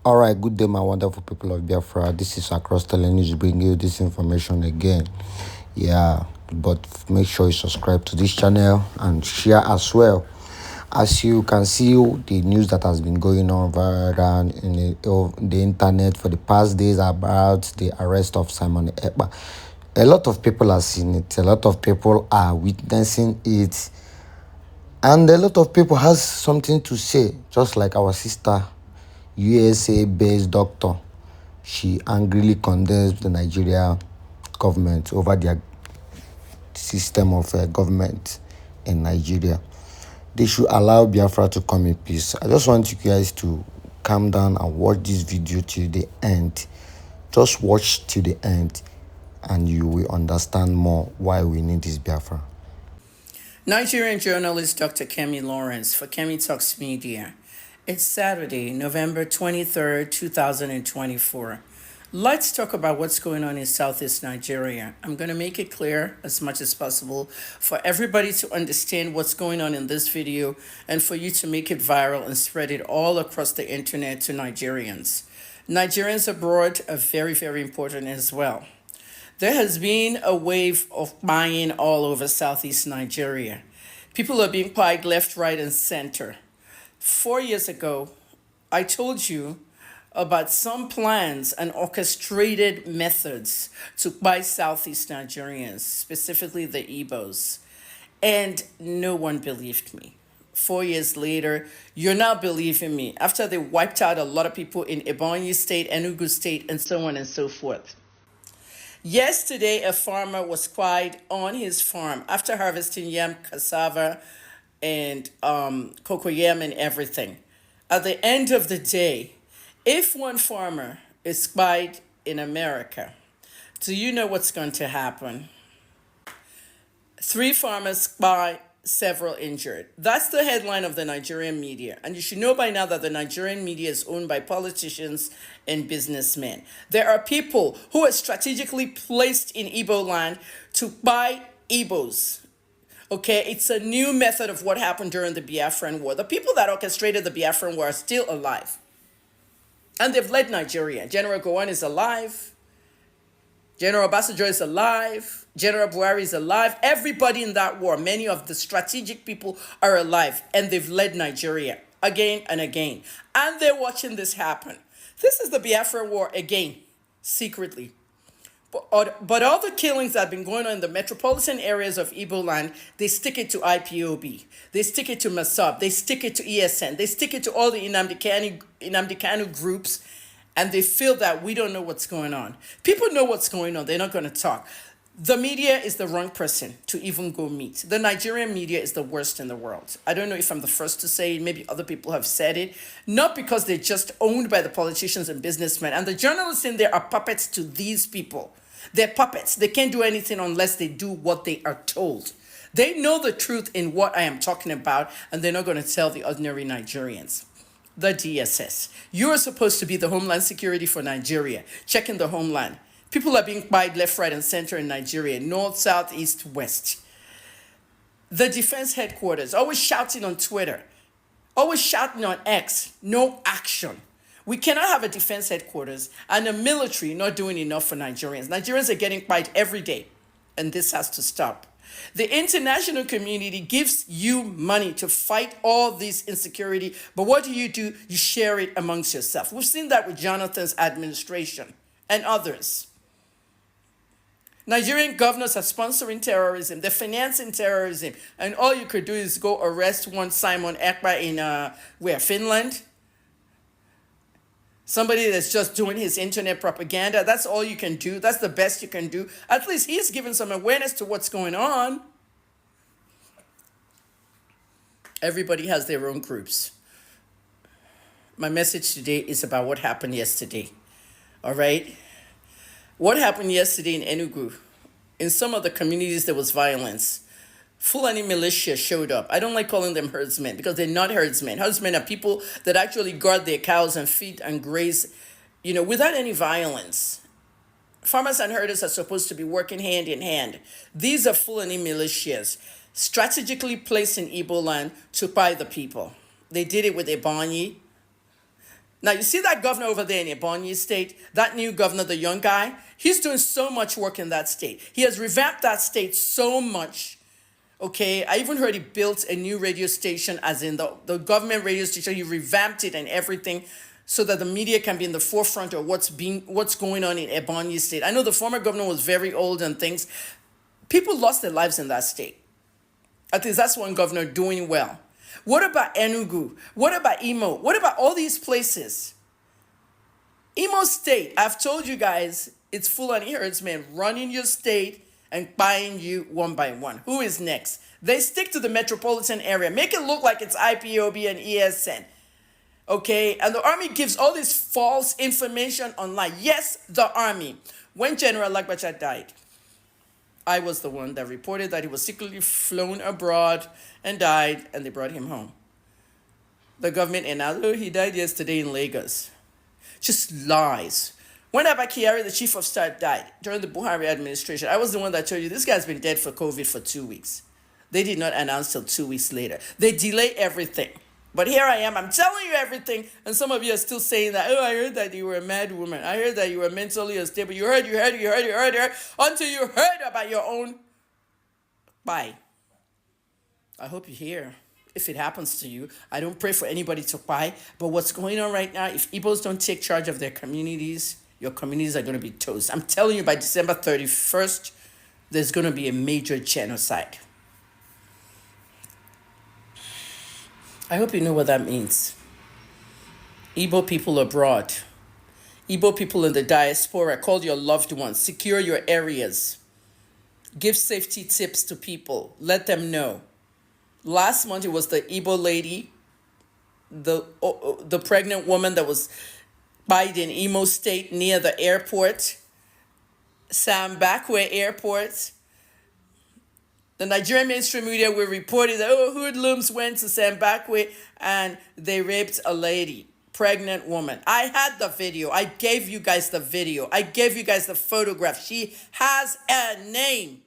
All right, good day, my wonderful people of Biafra. This is Across telling you to bring you this information again. Yeah, but make sure you subscribe to this channel and share as well. As you can see, the news that has been going on around in the internet for the past days about the arrest of Simon Ekpa. A lot of people have seen it. A lot of people are witnessing it. And a lot of people has something to say, just like our sister, USA-based doctor. She angrily condemns the Nigeria government over their system of government in Nigeria. They should allow Biafra to come in peace. I just want you guys to calm down and watch this video till the end. Just watch till the end and you will understand more why we need this Biafra. Nigerian journalist Dr. Kemi Lawrence for Kemi Talks Media. It's Saturday, November 23rd, 2024. Let's talk about what's going on in Southeast Nigeria. I'm going to make it clear as much as possible for everybody to understand what's going on in this video and for you to make it viral and spread it all across the internet to Nigerians. Nigerians abroad are very, very important as well. There has been a wave of buying all over Southeast Nigeria. People are being bought left, right, and center. 4 years ago, I told you about some plans and orchestrated methods to buy Southeast Nigerians, specifically the Igbos. And no one believed me. 4 years later, you're not believing me after they wiped out a lot of people in Ebonyi State, Enugu State, and so on and so forth. Yesterday, a farmer was quiet on his farm after harvesting yam, cassava, and cocoyam and everything. At the end of the day, if one farmer is spied in America, do you know what's going to happen? 3 farmers spied, several injured. That's the headline of the Nigerian media. And you should know by now that the Nigerian media is owned by politicians and businessmen. There are people who are strategically placed in Igbo land to buy Igbos. Okay, it's a new method of what happened during the Biafran War. The people that orchestrated the Biafran War are still alive. And they've led Nigeria. General Gowon is alive. General Obasanjo is alive. General Buhari is alive. Everybody in that war, many of the strategic people are alive. And they've led Nigeria again and again. And they're watching this happen. This is the Biafra War again, secretly. But all the killings that have been going on in the metropolitan areas of Igbo land, they stick it to IPOB. They stick it to Masab. They stick it to ESN. They stick it to all the Nnamdi Kanu groups. And they feel that we don't know what's going on. People know what's going on. They're not going to talk. The media is the wrong person to even go meet. The Nigerian media is the worst in the world. I don't know if I'm the first to say it. Maybe other people have said it. Not because they're just owned by the politicians and businessmen. And the journalists in there are puppets to these people. They're puppets. They can't do anything unless they do what they are told. They know the truth in what I am talking about, and they're not going to tell the ordinary Nigerians. The DSS. You are supposed to be the Homeland Security for Nigeria. Checking the homeland. People are being buyed left, right, and center in Nigeria. North, south, east, west. The defense headquarters. Always shouting on Twitter. Always shouting on X. No action. We cannot have a defense headquarters and a military not doing enough for Nigerians. Nigerians are getting bought every day. And this has to stop. The international community gives you money to fight all this insecurity, but what do? You share it amongst yourself. We've seen that with Jonathan's administration and others. Nigerian governors are sponsoring terrorism. They're financing terrorism. And all you could do is go arrest one Simon Ekpa in, Finland? Somebody that's just doing his internet propaganda. That's all you can do. That's the best you can do. At least he's given some awareness to what's going on. Everybody has their own groups. My message today is about what happened yesterday. All right? What happened yesterday in Enugu? In some of the communities, there was violence. Fulani militia showed up. I don't like calling them herdsmen because they're not herdsmen. Herdsmen are people that actually guard their cows and feed and graze, without any violence. Farmers and herders are supposed to be working hand in hand. These are Fulani militias, strategically placed in Igbo land to buy the people. They did it with Ebonyi. Now, you see that governor over there in Ebonyi State, that new governor, the young guy, he's doing so much work in that state. He has revamped that state so much. Okay, I even heard he built a new radio station, as in the government radio station. He revamped it and everything so that the media can be in the forefront of what's going on in Ebonyi State. I know the former governor was very old and things. People lost their lives in that state. At least that's one governor doing well. What about Enugu? What about Imo? What about all these places? Imo State, I've told you guys, it's full on herdsmen running your state and buying you one by one. Who is next? They stick to the metropolitan area. Make it look like it's IPOB and ESN. Okay, and the army gives all this false information online. Yes, the army. When General Lagbacha died, I was the one that reported that he was secretly flown abroad and died, and they brought him home. The government announced, oh, he died yesterday in Lagos. Just lies. When Abba Kyari, the chief of staff, died during the Buhari administration, I was the one that told you this guy's been dead for COVID for 2 weeks. They did not announce till 2 weeks later. They delay everything. But here I am, I'm telling you everything, and some of you are still saying that, oh, I heard that you were a mad woman. I heard that you were mentally unstable. You heard, until you heard about your own. Bye. I hope you hear. If it happens to you, I don't pray for anybody to buy, but what's going on right now, if Igbos don't take charge of their communities, your communities are going to be toast. I'm telling you, by December 31st, there's going to be a major genocide. I hope you know what that means. Igbo people abroad, Igbo people in the diaspora, call your loved ones, secure your areas, give safety tips to people, let them know. Last month, it was the Igbo lady, the pregnant woman that was spied in Imo State near the airport, Sambakwe Airport. The Nigerian mainstream media were reporting that, oh, hoodlums went to Sambakwe and they raped a lady, pregnant woman. I had the video. I gave you guys the video. I gave you guys the photograph. She has a name.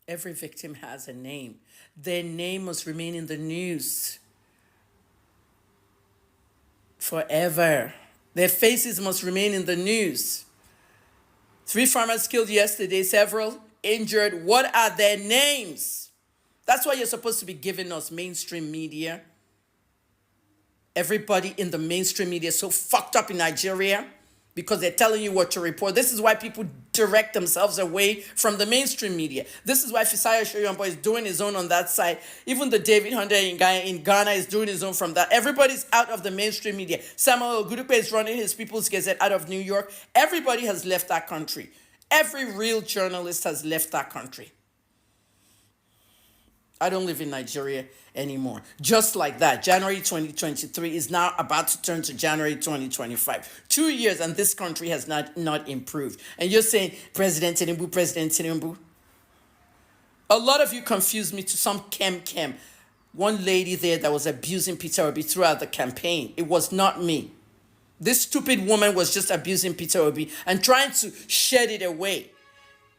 Every victim has a name. Their name must remain in the news forever. Their faces must remain in the news. 3 farmers killed yesterday, several injured. What are their names? That's why you're supposed to be giving us mainstream media. Everybody in the mainstream media is so fucked up in Nigeria because they're telling you what to report. This is why people direct themselves away from the mainstream media. This is why Fisayo Shoyombo is doing his own on that side. Even the David Hunter in Ghana is doing his own from that. Everybody's out of the mainstream media. Samuel Ogudupe is running his People's Gazette out of New York. Everybody has left that country. Every real journalist has left that country. I don't live in Nigeria anymore. Just like that, January 2023 is now about to turn to January 2025. 2 years and this country has not improved. And you're saying, President Tinubu. A lot of you confused me to some Kem. One lady there that was abusing Peter Obi throughout the campaign. It was not me. This stupid woman was just abusing Peter Obi and trying to shed it away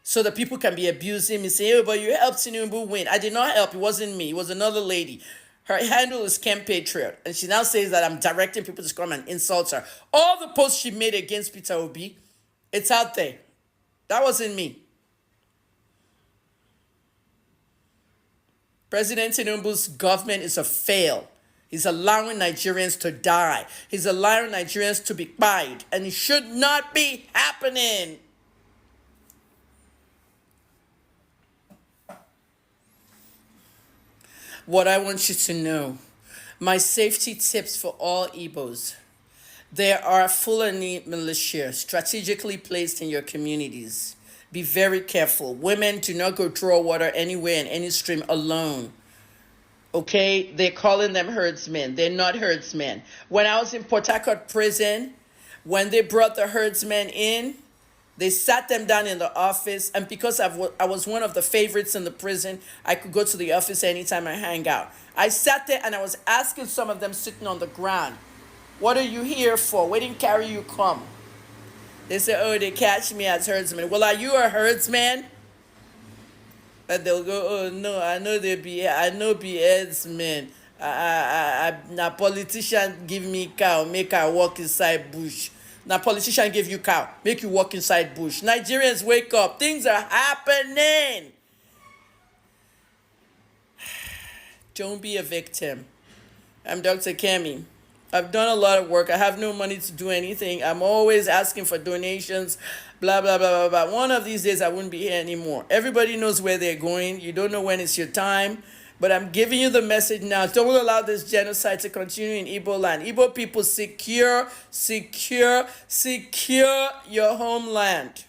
so that people can be abusing me, saying, oh, but you helped Tinubu win. I did not help. It wasn't me. It was another lady. Her handle is Kem Patriot. And she now says that I'm directing people to come and insult her. All the posts she made against Peter Obi, it's out there. That wasn't me. President Tinubu's government is a fail. He's allowing Nigerians to die. He's allowing Nigerians to be buyed. And it should not be happening. What I want you to know, my safety tips for all Igbos. There are Fulani militia strategically placed in your communities. Be very careful. Women, do not go draw water anywhere in any stream alone. Okay, they're calling them herdsmen. They're not herdsmen. When I was in Port Harcourt prison, when they brought the herdsmen in, they sat them down in the office. And because I was one of the favorites in the prison, I could go to the office anytime I hang out. I sat there and I was asking some of them sitting on the ground, what are you here for? Where didn't carry you come? They said, oh, they catch me as herdsman. Well, are you a herdsman? And they'll go, oh, no, I know be herdsmen. Na politician give me cow, make I walk inside bush. Na politician give you cow, make you walk inside bush. Nigerians, wake up. Things are happening. Don't be a victim. I'm Dr. Kemi. I've done a lot of work. I have no money to do anything. I'm always asking for donations, blah, blah, blah, blah, blah. One of these days, I wouldn't be here anymore. Everybody knows where they're going. You don't know when it's your time. But I'm giving you the message now. Don't allow this genocide to continue in Igbo land. Igbo people, secure your homeland.